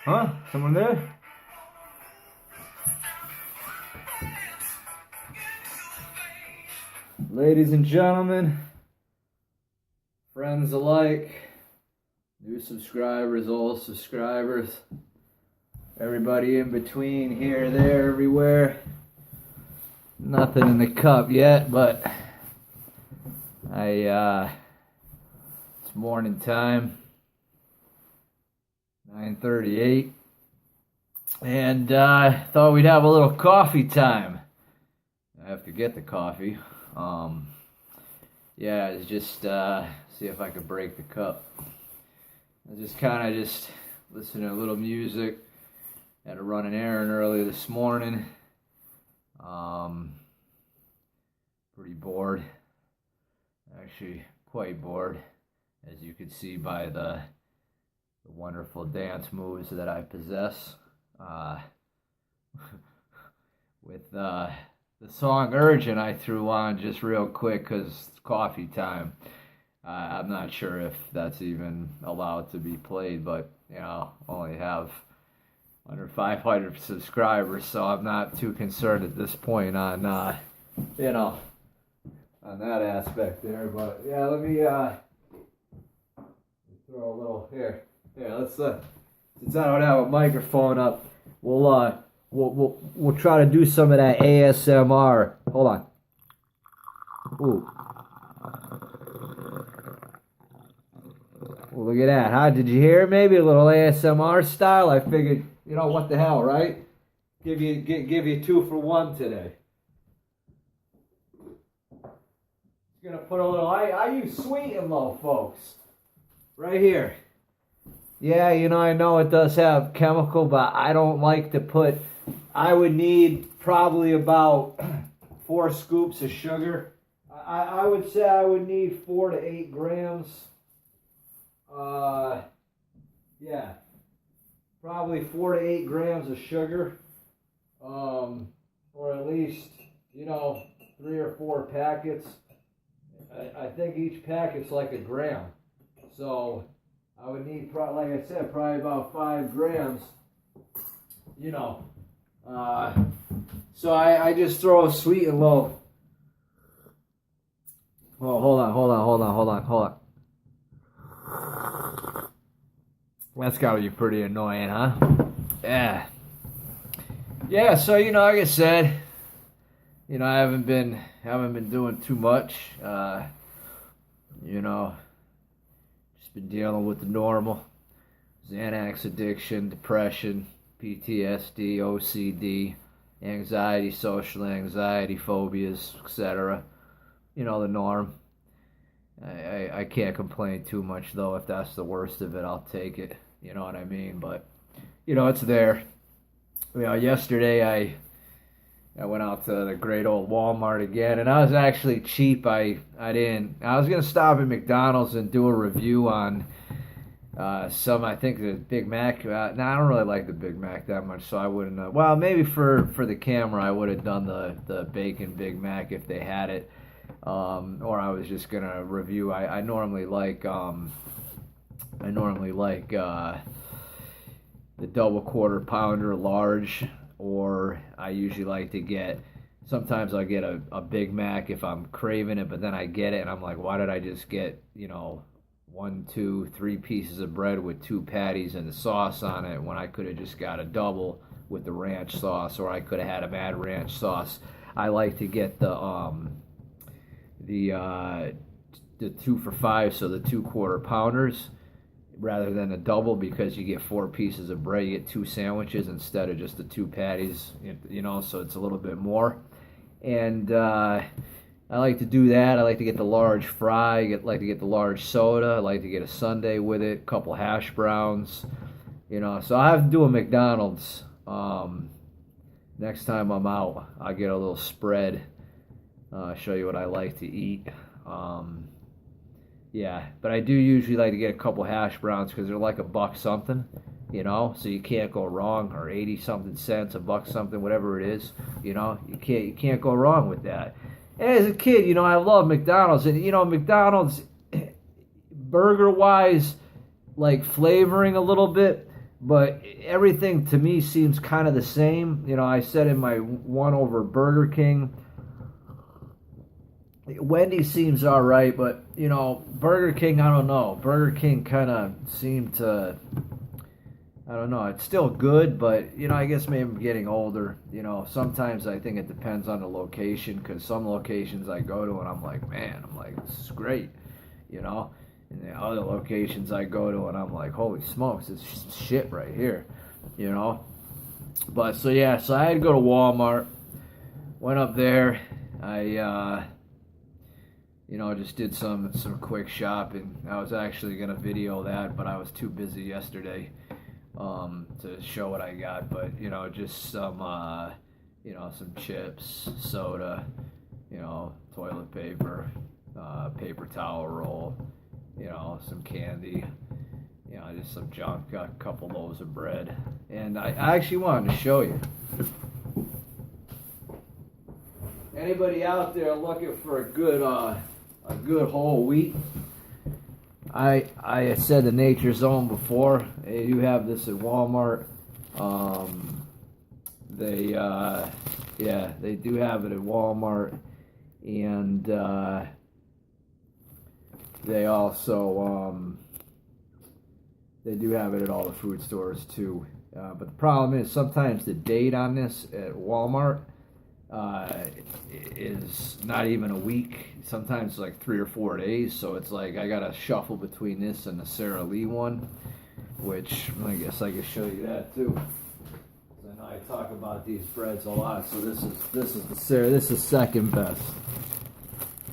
Huh? Someone there? Ladies and gentlemen, friends alike, new subscribers, old subscribers, everybody in between, here, there, everywhere. Nothing in the cup yet, but it's morning time, 9:38, and thought we'd have a little coffee time. I have to get the coffee. Yeah, it's just see if I could break the cup. I just kind of just listening to a little music. Had to run an errand early this morning. Pretty bored. Actually, quite bored, as you can see by the wonderful dance moves that I possess. With the song Urgent I threw on just real quick because it's coffee time. I'm not sure if that's even allowed to be played, but only have under 500 subscribers, so I'm not too concerned at this point on on that aspect there. But yeah, let me throw a little here. Yeah, let's since I don't have a microphone up, we'll try to do some of that ASMR. Hold on. Ooh. Well, look at that, huh? Did you hear? Maybe a little ASMR style. I figured, what the hell, right? Give you 2 for 1 today. Gonna put a little. I use Sweet and Low, folks. Right here. Yeah, I know it does have chemical, but I don't like to put. I would need probably about 4 scoops of sugar. I would say I would need 4 to 8 grams. Yeah, probably 4 to 8 grams of sugar. Or at least 3 or 4 packets. I think each packet's like a gram, so I would need, like I said, probably about 5 grams. So I just throw a Sweet and Low. Oh, hold on. That's gotta be pretty annoying, huh? Yeah. Yeah. So like I said, I haven't been doing too much. Just been dealing with the normal Xanax addiction, depression, PTSD, OCD, anxiety, social anxiety, phobias, etc. The norm. I can't complain too much, though. If that's the worst of it, I'll take it. You know what I mean? But it's there. Yesterday I went out to the great old Walmart again, and I was actually cheap. I was gonna stop at McDonald's and do a review on I think the Big Mac. I don't really like the Big Mac that much, so I wouldn't. Well, maybe for the camera, I would have done the bacon Big Mac if they had it, or I was just gonna review. I normally like the double quarter pounder large. Or I usually like to get, sometimes I'll get a Big Mac if I'm craving it, but then I get it and I'm like, why did I just get, 1, 2, 3 pieces of bread with 2 patties and the sauce on it when I could have just got a double with the ranch sauce, or I could have had a Mad Ranch sauce. I like to get the 2 for $5, so the 2 quarter pounders, rather than a double, because you get 4 pieces of bread. You get 2 sandwiches instead of just the 2 patties, so it's a little bit more. And I like to do that. I like to get the large fry. I like to get the large soda. I like to get a sundae with it, a couple hash browns. So I have to do a McDonald's. Next time I'm out, I'll get a little spread. Show you what I like to eat. Yeah, but I do usually like to get a couple hash browns because they're like $1 something, so you can't go wrong, or 80 something cents, $1 something, whatever it is, you can't go wrong with that. And as a kid, I love McDonald's, and McDonald's burger wise, like flavoring a little bit, but everything to me seems kind of the same. You know, I said in my one over Burger King, Wendy's seems all right, but you know, Burger King, I don't know. Burger King kind of seemed to, I don't know. It's still good, but you know, I guess maybe I'm getting older. You know, sometimes I think it depends on the location, because some locations I go to and I'm like, man, I'm like, this is great, you know. And the other locations I go to and I'm like, holy smokes, it's shit right here, you know. But so yeah, so I had to go to Walmart. Went up there. I you know, just did some quick shopping. I was actually gonna video that, but I was too busy yesterday to show what I got. But you know, just some you know, some chips, soda, you know, toilet paper, paper towel roll, you know, some candy, you know, just some junk. Got a couple loaves of bread, and I actually wanted to show you. Anybody out there looking for a good whole wheat? I said the Nature Zone before. They do have this at Walmart. They do have it at Walmart, and they also they do have it at all the food stores too. But the problem is sometimes the date on this at Walmart is not even a week. Sometimes it's like 3 or 4 days. So it's like I gotta shuffle between this and the Sara Lee one, which I guess I could show you that too. I know I talk about these breads a lot. So this is the Sara. This is second best.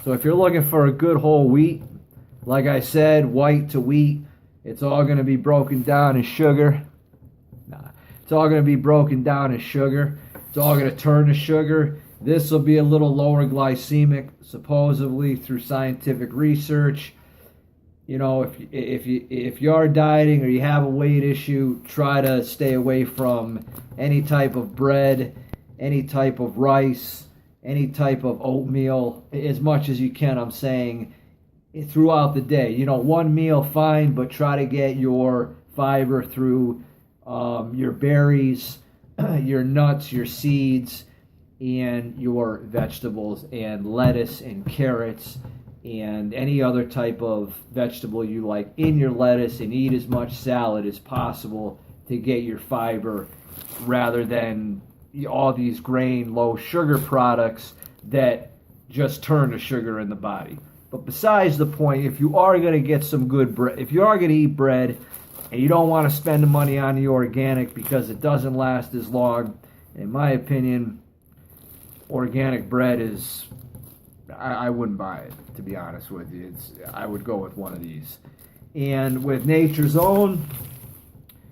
So if you're looking for a good whole wheat, like I said, white to wheat, it's all going to be broken down as sugar. It's all going to be broken down as sugar. It's all going to turn to sugar. This will be a little lower glycemic, supposedly through scientific research. You know, if you are dieting or you have a weight issue, try to stay away from any type of bread, any type of rice, any type of oatmeal, as much as you can. I'm saying throughout the day. You know, one meal fine, but try to get your fiber through your berries, your nuts, your seeds, and your vegetables, and lettuce and carrots and any other type of vegetable you like in your lettuce, and eat as much salad as possible to get your fiber, rather than all these grain low sugar products that just turn to sugar in the body. But besides the point, if you are going to get some good bread, if you are going to eat bread and you don't want to spend the money on the organic because it doesn't last as long, in my opinion, organic bread is, I wouldn't buy it, to be honest with you. I would go with one of these. And with Nature's Own,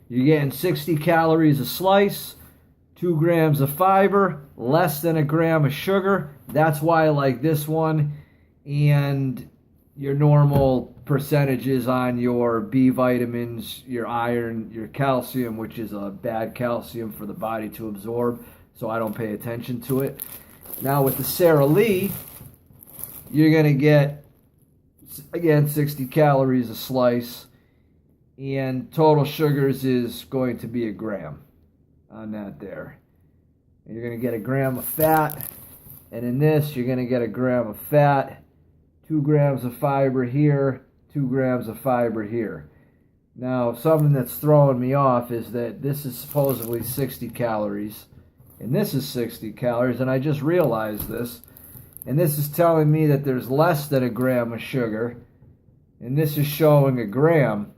you're getting 60 calories a slice, 2 grams of fiber, less than a gram of sugar. That's why I like this one. And your normal percentages on your B vitamins, your iron, your calcium, which is a bad calcium for the body to absorb, so I don't pay attention to it. Now with the Sara Lee, you're going to get, again, 60 calories a slice, and total sugars is going to be a gram on that there. And you're going to get a gram of fat, and in this you're going to get a gram of fat, 2 grams of fiber here, 2 grams of fiber here. Now, something that's throwing me off is that this is supposedly 60 calories, and this is 60 calories, and I just realized this, and this is telling me that there's less than a gram of sugar, and this is showing a gram.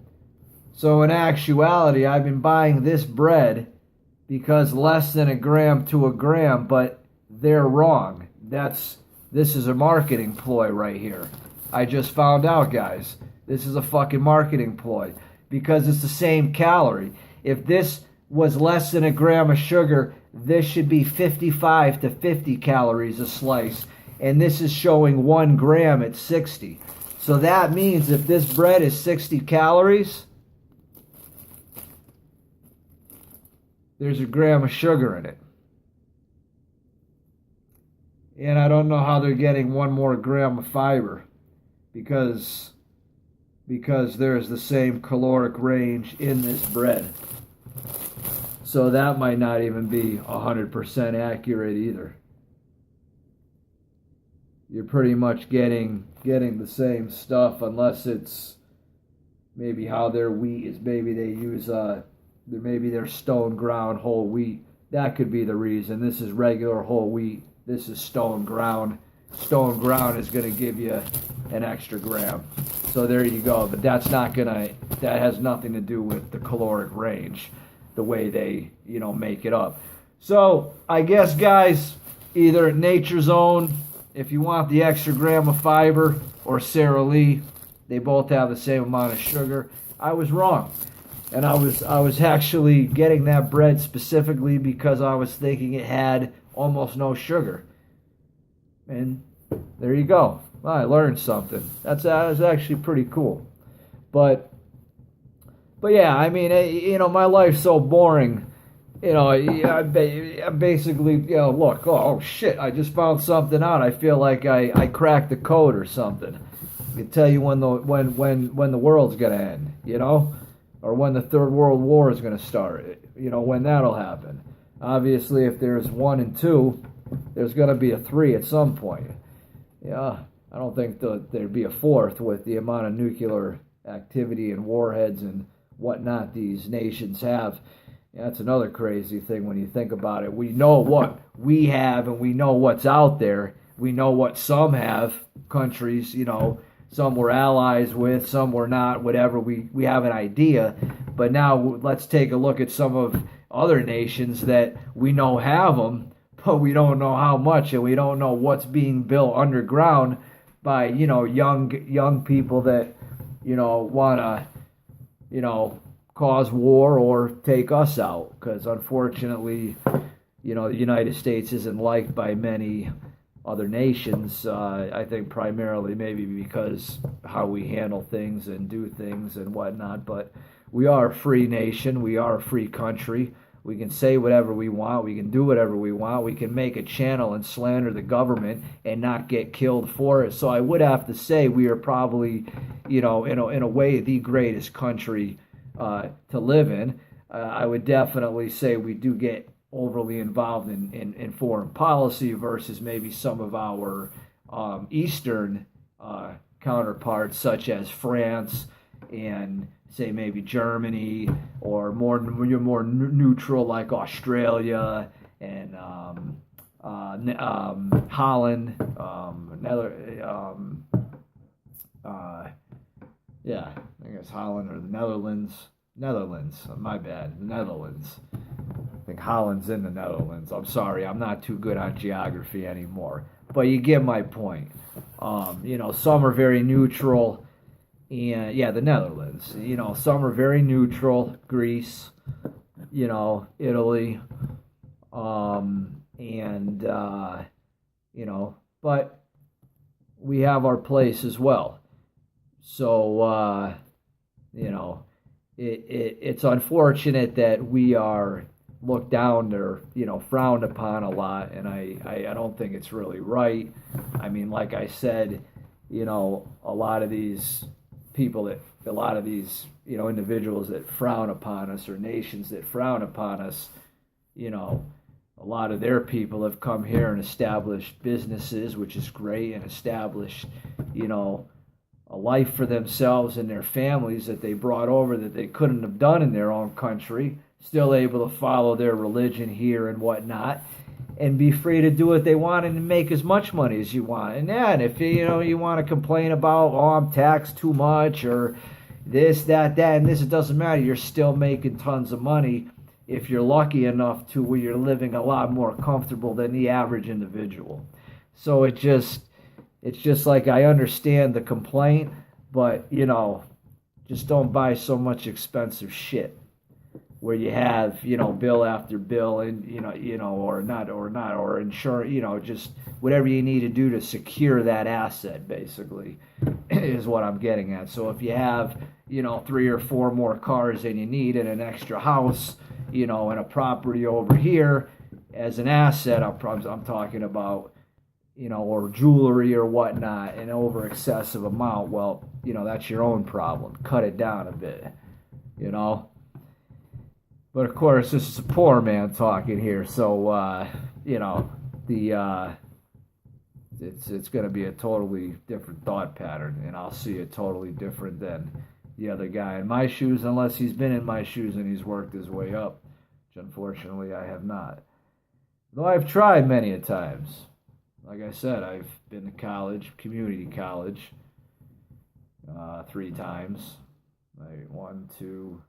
So in actuality, I've been buying this bread because less than a gram to a gram, but they're wrong. This is a marketing ploy right here. I just found out, guys. This is a fucking marketing ploy because it's the same calorie. If this was less than a gram of sugar, this should be 55 to 50 calories a slice. And this is showing 1 gram at 60. So that means if this bread is 60 calories, there's a gram of sugar in it. And I don't know how they're getting 1 more gram of fiber because there's the same caloric range in this bread. So that might not even be 100% accurate either. You're pretty much getting the same stuff, unless it's maybe how their wheat is. Maybe they use maybe their stone ground whole wheat. That could be the reason. This is regular whole wheat. This is stone ground. Stone ground is going to give you an extra gram. So there you go. But that has nothing to do with the caloric range, the way they, make it up. So I guess, guys, either Nature's Own, if you want the extra gram of fiber, or Sara Lee, they both have the same amount of sugar. I was wrong. And I was actually getting that bread specifically because I was thinking it had almost no sugar. And there you go. Well, I learned something. That's actually pretty cool. But yeah, I mean, my life's so boring. I basically, look, oh shit, I just found something out. I feel like I cracked the code or something. I can tell you when the world's gonna end, or when the Third World War is gonna start. When that'll happen. Obviously, if there's 1 and 2, there's gonna be a 3 at some point. Yeah, I don't think there'd be a 4th with the amount of nuclear activity and warheads and whatnot these nations have. Yeah, that's another crazy thing when you think about it. We know what we have and we know what's out there. We know what some have, countries, some we're allies with, some we're not, whatever. We have an idea. But now let's take a look at some of other nations that we know have them, but we don't know how much, and we don't know what's being built underground by, young people that, want to, cause war or take us out. Because unfortunately, the United States isn't liked by many other nations. I think primarily maybe because how we handle things and do things and whatnot. But we are a free nation. We are a free country. We can say whatever we want. We can do whatever we want. We can make a channel and slander the government and not get killed for it. So I would have to say we are probably, in a way, the greatest country to live in. I would definitely say we do get overly involved in foreign policy versus maybe some of our Eastern counterparts, such as France and say maybe Germany, or you're more neutral like Australia and Holland, yeah, I guess Holland or the Netherlands. My bad, the Netherlands. I think Holland's in the Netherlands. I'm sorry, I'm not too good on geography anymore. But you get my point. Some are very neutral. And yeah, the Netherlands. Some are very neutral. Greece, Italy, but we have our place as well. So, it's unfortunate that we are looked down or, frowned upon a lot, and I don't think it's really right. I mean, like I said, a lot of these individuals that frown upon us, or nations that frown upon us, a lot of their people have come here and established businesses, which is great, and established, a life for themselves and their families that they brought over that they couldn't have done in their own country, still able to follow their religion here and whatnot, and be free to do what they want and make as much money as you want. And if you want to complain about, I'm taxed too much, or this, that, and this, it doesn't matter. You're still making tons of money if you're lucky enough to where you're living a lot more comfortable than the average individual. So it's just like, I understand the complaint, but just don't buy so much expensive shit where you have, bill after bill, and or insurance, just whatever you need to do to secure that asset, basically, is what I'm getting at. So if you have, 3 or 4 more cars than you need, and an extra house, and a property over here as an asset, I'm talking about, or jewelry or whatnot, an over excessive amount, well, that's your own problem. Cut it down a bit, But of course, this is a poor man talking here, so the it's going to be a totally different thought pattern, and I'll see it totally different than the other guy in my shoes, unless he's been in my shoes and he's worked his way up, which unfortunately I have not. Though I've tried many a times. Like I said, I've been to college, community college, 3 times. Like 1, 2,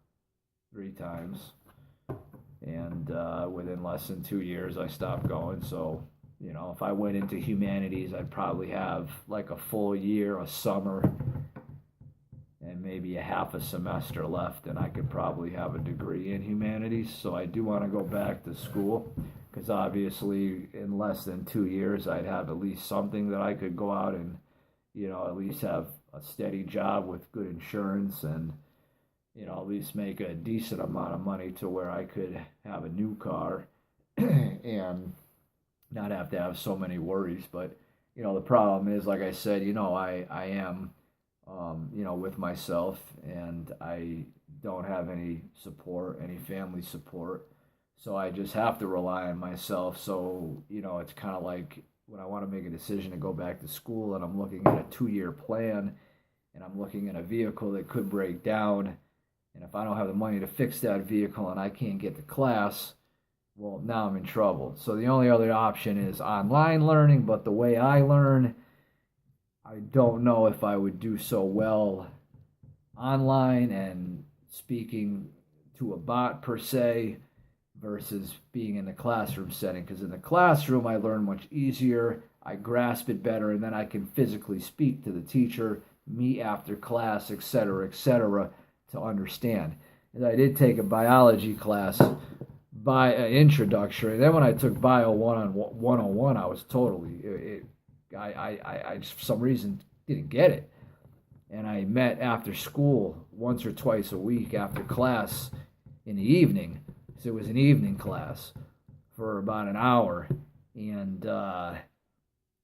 3 times. And within less than 2 years, I stopped going. So, if I went into humanities, I'd probably have like a full year, a summer, and maybe a half a semester left, and I could probably have a degree in humanities. So I do want to go back to school, because obviously in less than 2 years, I'd have at least something that I could go out and, at least have a steady job with good insurance and, at least make a decent amount of money to where I could have a new car and not have to have so many worries. But, the problem is, like I said, I am, with myself, and I don't have any support, any family support. So I just have to rely on myself. So, it's kind of like when I want to make a decision to go back to school and I'm looking at a 2-year plan and I'm looking at a vehicle that could break down. And if I don't have the money to fix that vehicle and I can't get to class, well, now I'm in trouble. So the only other option is online learning, but the way I learn, I don't know if I would do so well online and speaking to a bot per se versus being in the classroom setting. Because in the classroom, I learn much easier, I grasp it better, and then I can physically speak to the teacher, meet after class, etc., to understand. And I did take a biology class by introductory. Then when I took Bio 101, I was totally, I just for some reason didn't get it. And I met after school once or twice a week after class in the evening. So it was an evening class for about an hour. And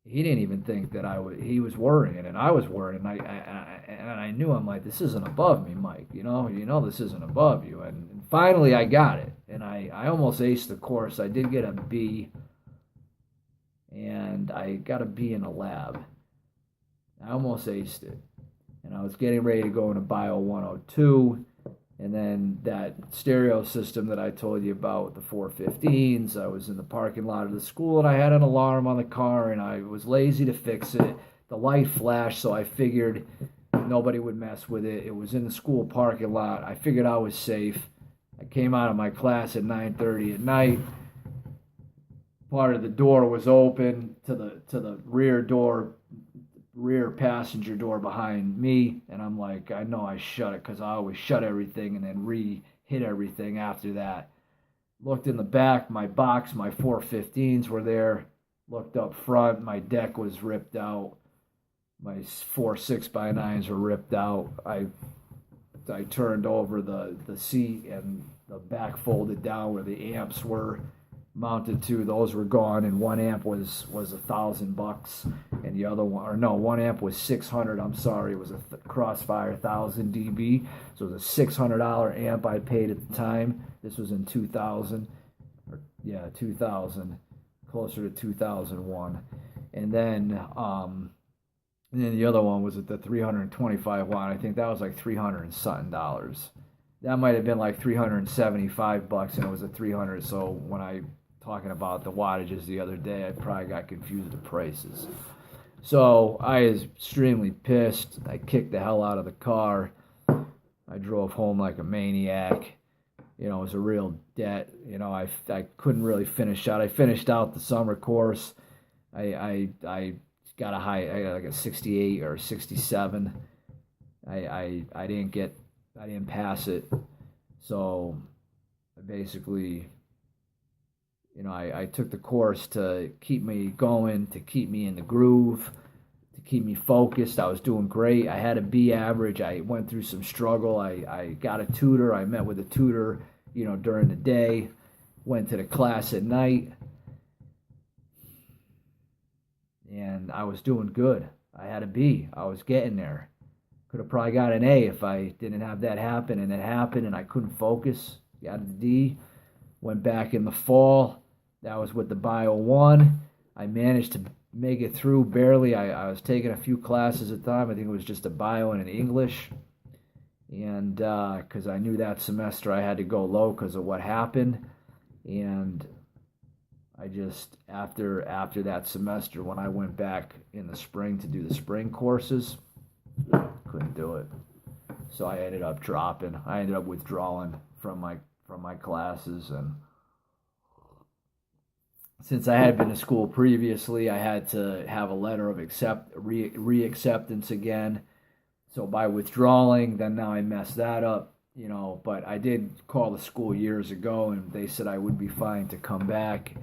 he didn't even think that he was worrying, and I was worried, and I knew, I'm like, this isn't above me, Mike. This isn't above you. And finally, I got it, and I almost aced the course. I did get a B, and I got a B in the lab. I almost aced it, and I was getting ready to go into Bio 102. And then that stereo system that I told you about, the 415s, I was in the parking lot of the school, and I had an alarm on the car, and I was lazy to fix it. The light flashed, so I figured nobody would mess with it. It was in the school parking lot. I figured I was safe. I came out of my class at 9:30 at night. Part of the door was open to the rear passenger door behind me, and I'm like, I know I shut it because I always shut everything and then hit everything after that. Looked in the back, my box, my 415s were there. Looked up front, my deck was ripped out. My 4 6x9s were ripped out. I turned over the seat, and the back folded down where the amps were mounted to. Those were gone, and 1 amp was $1,000, and the other one, or no, 1 amp was 600. I'm sorry, it was a Crossfire 1000 dB, so it was a $600 amp I paid at the time. This was in 2000, 2000, closer to 2001, and then the other one was at the 325 watt. I think that was like $300 and something dollars. That might have been like $375, and it was a 300. So when I talking about the wattages the other day, I probably got confused with the prices. So I was extremely pissed. I kicked the hell out of the car. I drove home like a maniac. It was a real debt. I couldn't really finish out. I finished out the summer course. I got I got like a 68 or 67. I didn't pass it. So basically, I took the course to keep me going, to keep me in the groove, to keep me focused. I was doing great. I had a B average. I went through some struggle. I got a tutor. I met with a tutor, during the day, went to the class at night, and I was doing good. I had a B. I was getting there. Could have probably got an A if I didn't have that happen, and it happened, and I couldn't focus. got a D. Went back in the fall. That was with the Bio 1. I managed to make it through barely. I was taking a few classes at the time. I think it was just a Bio and an English. And because I knew that semester I had to go low because of what happened. And I just, after that semester, when I went back in the spring to do the spring courses, couldn't do it. So I ended up dropping. I ended up withdrawing from my classes, and since I had been to school previously, I had to have a letter of reacceptance again. So by withdrawing, then now I messed that up, But I did call the school years ago, and they said I would be fine to come back.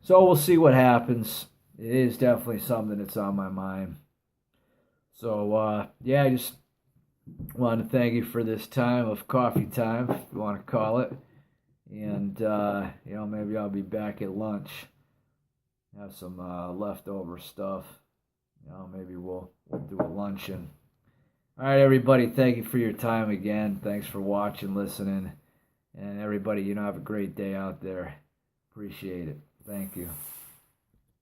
So we'll see what happens. It is definitely something that's on my mind. So yeah, I just want to thank you for this time of coffee time, if you want to call it. And maybe I'll be back at lunch. Have some leftover stuff. Maybe we'll do a luncheon. All right, everybody. Thank you for your time again. Thanks for watching, listening, and everybody. Have a great day out there. Appreciate it. Thank you.